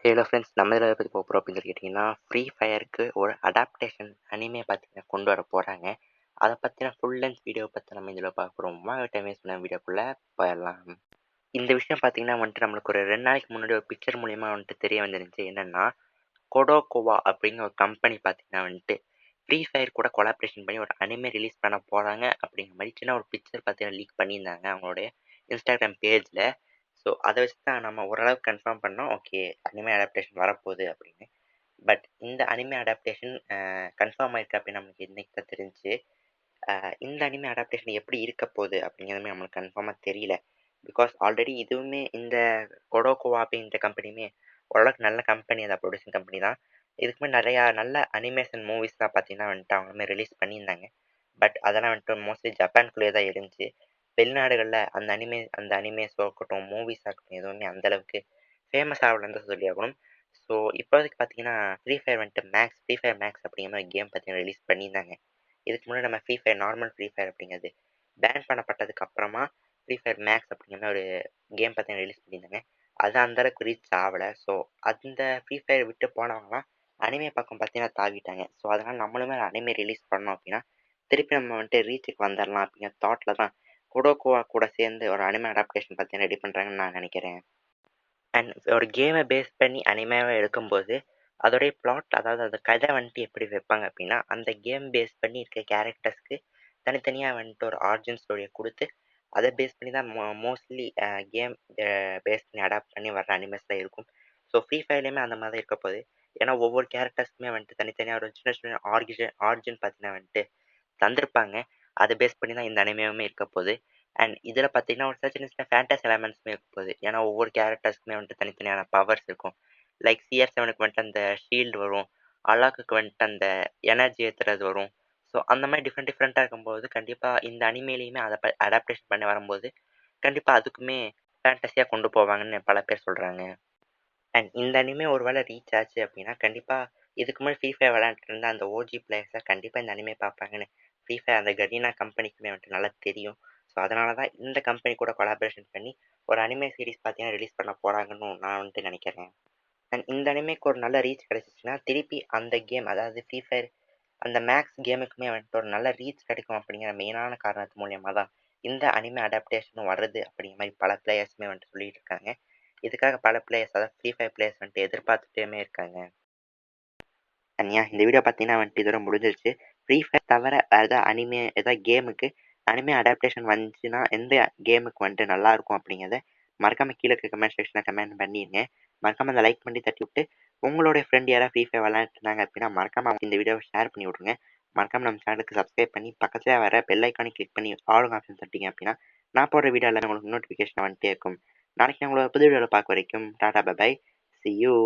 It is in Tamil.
ஹலோ ஃப்ரெண்ட்ஸ், நம்ம இதில் பற்றி போகிறோம் அப்படின்னு சொல்லி கேட்டிங்கன்னா, ஃப்ரீ ஃபயருக்கு ஒரு அடாப்டேஷன் அனிமே பார்த்தீங்கன்னா கொண்டு வர போகிறாங்க. அதை பற்றின ஃபுல் லென்த் வீடியோ பற்றி நம்ம இதில் பார்க்குறோம். டைம் வேஸ்ட் பண்ண வீடியோக்குள்ளே போயிடலாம். இந்த விஷயம் பார்த்தீங்கன்னா வந்துட்டு நம்மளுக்கு ஒரு 2 நாளைக்கு முன்னாடி ஒரு பிக்சர் மூலிமா வந்துட்டு தெரிய வந்துருந்துச்சு. என்னென்னா, கொடோகோவா அப்படிங்கிற ஒரு கம்பெனி பார்த்தீங்கன்னா வந்துட்டு ஃப்ரீ ஃபயர் கூட கொலாபரேஷன் பண்ணி ஒரு அனிமே ரிலீஸ் பண்ண போகிறாங்க அப்படிங்கிற மாதிரி சின்ன ஒரு பிக்சர் பார்த்தீங்கன்னா லீக் பண்ணியிருந்தாங்க அவங்களுடைய இன்ஸ்டாகிராம் பேஜில். ஸோ அதை வச்சு தான் நம்ம ஓரளவுக்கு கன்ஃபார்ம் பண்ணோம், ஓகே அனிமே அடாப்டேஷன் வரப்போகுது அப்படின்னு. பட் இந்த அனிமே அடாப்டேஷன் கன்ஃபார்ம் ஆயிருக்கு அப்படின்னு நமக்கு இன்னைக்கு தான் தெரிஞ்சு. இந்த அனிமே அடாப்டேஷன் எப்படி இருக்க போகுது அப்படிங்கிறதுமே நம்மளுக்கு கன்ஃபார்மாக தெரியல. பிகாஸ் ஆல்ரெடி இதுவுமே இந்த கொடோகோவா அப்படின்ற கம்பெனியுமே ஓரளவுக்கு நல்ல கம்பெனி தான், ப்ரொடியூசிங் கம்பெனி தான். இதுக்குமே நிறையா நல்ல அனிமேஷன் மூவிஸ்லாம் பார்த்தீங்கன்னா வந்துட்டு அவங்களுமே ரிலீஸ் பண்ணியிருந்தாங்க. பட் அதெல்லாம் வந்துட்டு மோஸ்ட்லி ஜப்பான்குள்ளேயே தான் இருந்துச்சு. வெளிநாடுகளில் அந்த அனிமேஸோ இருக்கட்டும், மூவிஸாக இருக்கட்டும், எதுவுமே அந்தளவுக்கு ஃபேமஸ் ஆகலன்னு தான் சொல்லி ஆகணும். ஸோ இப்போதைக்கு பார்த்தீங்கன்னா ஃப்ரீ ஃபயர் வந்துட்டு ஃப்ரீ ஃபயர் மேக்ஸ் அப்படிங்கிற மாதிரி கேம் பார்த்தீங்கன்னா ரிலீஸ் பண்ணியிருந்தாங்க. இதுக்கு முன்னாடி நம்ம free fire normal free fire அப்படிங்கிறது பேன் பண்ணப்பட்டதுக்கு அப்புறமா ஃப்ரீ ஃபயர் மேக்ஸ் அப்படிங்கிற ஒரு கேம் பார்த்தீங்கன்னா ரிலீஸ் பண்ணியிருந்தாங்க. அது அந்தளவுக்கு ரீச் ஆகலை. ஸோ அந்த ஃப்ரீ ஃபயர் விட்டு போனவங்களாம் அனிமே பக்கம் பார்த்தீங்கன்னா தாவிட்டாங்க. ஸோ அதனால் நம்மளுமே அனிமே ரிலீஸ் பண்ணோம் அப்படின்னா திருப்பி நம்ம வந்துட்டு ரீச்சுக்கு வந்துடலாம் அப்படிங்கிற தாட்டில் தான் கொடோகோவா கூட சேர்ந்து ஒரு அனிமே அடாப்டேஷன் பார்த்தீங்கன்னா ரெடி பண்ணுறாங்கன்னு நான் நினைக்கிறேன். அண்ட் ஒரு கேமை பேஸ் பண்ணி அனிமேவாக எடுக்கும்போது அதோடைய பிளாட், அதாவது அந்த கதை வந்துட்டு எப்படி வைப்பாங்க அப்படின்னா, அந்த கேம் பேஸ் பண்ணி இருக்க கேரக்டர்ஸ்க்கு தனித்தனியாக வந்துட்டு ஒரு ஆரிஜின் ஸ்டோரியை கொடுத்து அதை பேஸ் பண்ணி தான் மோஸ்ட்லி கேம் பேஸ் பண்ணி அடாப்ட் பண்ணி வர்ற அனிமேஸ்லாம் இருக்கும். ஸோ ஃப்ரீ ஃபயர்லேயுமே அந்த மாதிரி தான் இருக்க போகுது. ஏன்னா ஒவ்வொரு கேரக்டர்ஸ்க்குமே வந்துட்டு தனித்தனியாக ஒரு சின்ன சின்ன ஆரிஜின் பார்த்தீங்கன்னா வந்துட்டு தந்திருப்பாங்க. அதை பேஸ் பண்ணி தான் இந்த அனிமேவுமே இருக்க போகுது. அண்ட் இதில் பார்த்தீங்கன்னா ஒரு சின்ன சின்ன ஃபேண்டஸி எலமெண்ட்ஸுமே இருக்க போகுது. ஏன்னா ஒவ்வொரு கேரக்டர்ஸ்க்குமே வந்துட்டு தனித்தனியான பவர்ஸ் இருக்கும். லைக் CR7க்கு வந்துட்டு அந்த ஷீல்டு வரும், அலாக்குக்கு வந்துட்டு அந்த எனர்ஜி ஏற்றுறது வரும். ஸோ அந்த மாதிரி டிஃப்ரெண்ட்டாக இருக்கும்போது கண்டிப்பாக இந்த அனிமேலையுமே அதை அடாப்டேஷன் பண்ணி வரும்போது கண்டிப்பாக அதுக்குமே ஃபேண்டஸியாக கொண்டு போவாங்கன்னு பல பேர் சொல்கிறாங்க. அண்ட் இந்த அனிமே ஒரு வேளை ரீச் ஆச்சு அப்படின்னா கண்டிப்பாக இதுக்கு முன்னாடி ஃப்ரீ ஃபயர் விளையாண்டுட்டு இருந்த அந்த ஓஜி பிளேயர்ஸை கண்டிப்பாக இந்த அனிமே பார்ப்பாங்கன்னு ஃப்ரீ ஃபயர் அந்த கரீனா கம்பெனிக்குமே வந்துட்டு நல்லா தெரியும். ஸோ அதனால தான் இந்த கம்பெனி கூட கொலாபரேஷன் பண்ணி ஒரு அனிமே சீரிஸ் பார்த்தீங்கன்னா ரிலீஸ் பண்ண போகிறாங்கன்னு நான் வந்துட்டு நினைக்கிறேன். அண்ட் இந்த அனிமேக்கு ஒரு நல்ல ரீச் கிடைச்சிச்சுன்னா திருப்பி அந்த கேம், அதாவது ஃப்ரீ ஃபயர் அந்த மேக்ஸ் கேமுக்குமே வந்துட்டு ஒரு நல்ல ரீச் கிடைக்கும் அப்படிங்கிற மெயினான காரணத்து மூலியமாக தான் இந்த அனிமே அடாப்டேஷனும் வருது அப்படிங்கிற மாதிரி பல பிளேயர்ஸுமே வந்துட்டு சொல்லிட்டு இருக்காங்க. இதுக்காக பல பிளேயர்ஸ், அதாவது ஃப்ரீ ஃபயர் பிளேயர்ஸ் வந்துட்டு எதிர்பார்த்துட்டேமே இருக்காங்க. தனியாக இந்த வீடியோ பார்த்தீங்கன்னா வந்துட்டு இதோட முடிஞ்சிருச்சு. ஃப்ரீ ஃபயர் தவிர வேறு ஏதாவது ஏதாவது கேமுக்கு அனிமே அடாப்டேஷன் வந்துச்சுன்னா எந்த கேமுக்கு வந்துட்டு நல்லாயிருக்கும் அப்படிங்கிறத மறக்காமல் கீழே இருக்க கமெண்ட் செக்ஷனில் கமெண்ட் பண்ணிடுங்க. மறக்காமல் அந்த லைக் பண்ணி தட்டி விட்டு உங்களுடைய ஃப்ரெண்ட் யாராவது ஃப்ரீ ஃபயர் விளையாண்டுருந்தாங்க அப்படின்னா மறக்காமல் இந்த வீடியோவை ஷேர் பண்ணி விட்ருங்க. மறக்காமல் நம்ம சேனலுக்கு சப்ஸ்கிரைப் பண்ணி பக்கத்தில் வர பெல் ஐக்கானே கிளிக் பண்ணி ஆல் ஆப்ஷன் தட்டிங்க அப்படின்னா நான் போடுற வீடியோ எல்லாமே உங்களுக்கு நோட்டிஃபிகேஷன் வந்துட்டே இருக்கும். நாளைக்கு உங்களோட புது வீடியோவில் பார்க்க வரைக்கும் டாடா பை, see you.